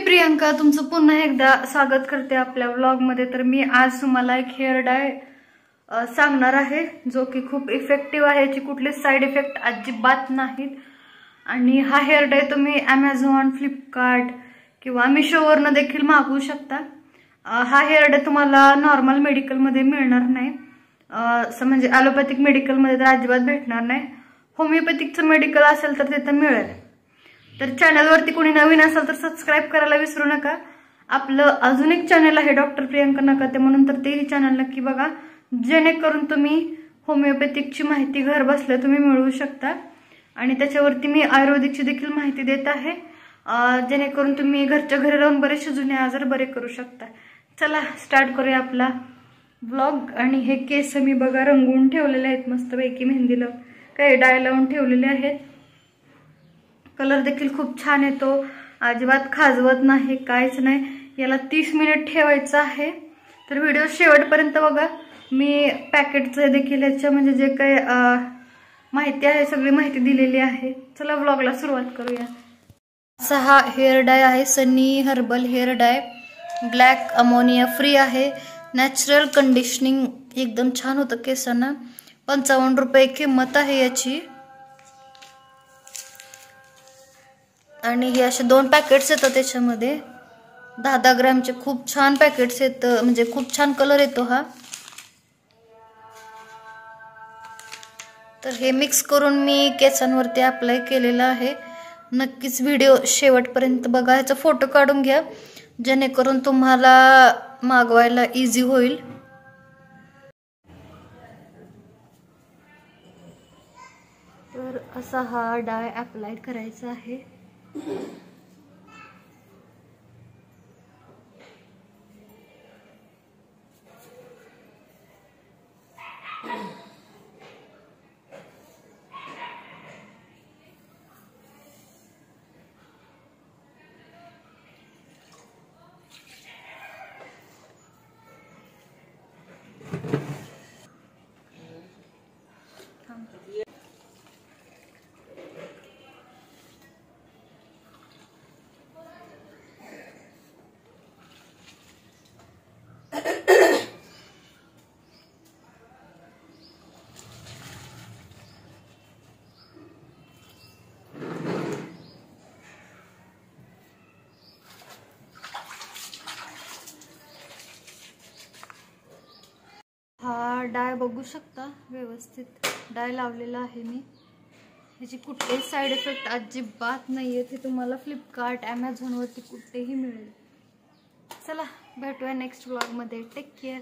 प्रियंका तुमचं पुन्हा एकदा स्वागत करते आपल्या व्लॉग मध्ये। तर मी आज तुम्हाला एक हेअर डाय सांगणार आहे जो की खूप इफेक्टिव्ह आहे, याची कुठलेच साइड इफेक्ट अजिबात नाहीत। आणि हा हेअर डाय तुम्ही Amazon, फ्लिपकार्ट किंवा मीशोवरून देखील मागवू शकता। हा हेअर डाय तुम्हाला नॉर्मल मेडिकल मध्ये मिळणार नाही, म्हणजे ॲलोपॅथिक मेडिकल मध्ये तर अजिबात भेटणार नाही। होमिओपॅथिकचं मेडिकल असेल तर तिथे मिळेल। तर चॅनलवरती कोणी नवीन असेल तर सबस्क्राइब करायला विसरू नका। आपलं अजून एक चॅनल आहे डॉक्टर प्रियंका नकाते म्हणून, तर तेही चॅनल नक्की बघा, जेणेकरून तुम्ही होमिओपॅथिकची माहिती घर बसल्या तुम्ही मिळवू शकता। आणि त्याच्यावरती मी आयुर्वेदिकची देखील माहिती देत आहे, जेणेकरून तुम्ही घरच्या घरी राहून बरेचसे जुने आजार बरे करू शकता। चला स्टार्ट करूया आपला ब्लॉग। आणि हे केस मी बघा रंगवून ठेवलेले आहेत, मस्तपैकी मेहंदीला काही डाय लावून ठेवलेले आहेत। कलर देखील खूप छान येतो, अजिबात खाजवत नाही, काहीच नाही। याला 30 मिनिट ठेवायचं आहे। तर व्हिडिओ शेवटपर्यंत बघा। मी पॅकेटचं देखील याच्या म्हणजे जे काही माहिती आहे सगळी माहिती दिलेली आहे। चला व्लॉगला सुरुवात करूया। असा हा हेअर डाय आहे, Sunny herbal hair dye, black ammonia free आहे, नॅचरल कंडिशनिंग एकदम छान होतं केसांना। 55 रुपये किंमत आहे याची। आणि हे असे 2 पॅकेट्स येतात त्याच्यामध्ये, 10-10 ग्रॅमचे खूप छान पॅकेट्स येत, म्हणजे खूप छान कलर येतो हा। तर हे मिक्स करून मी केसांवरती अप्लाय केलेलं आहे। नक्कीच व्हिडिओ शेवटपर्यंत बघा, याचा फोटो काढून घ्या जेणेकरून तुम्हाला मागवायला इझी होईल। तर असा हा डाय अप्लाय करायचा आहे। हा डाय बघू शकता, व्यवस्थित डाय लावलेला आहे मी। ह्याची कुठलेही साइड इफेक्ट अजिबात नाहीये, ते तुम्हाला फ्लिपकार्ट Amazon वरती कुठेही मिळेल। चला भेटूया नेक्स्ट व्लॉग मध्ये, टेक केअर।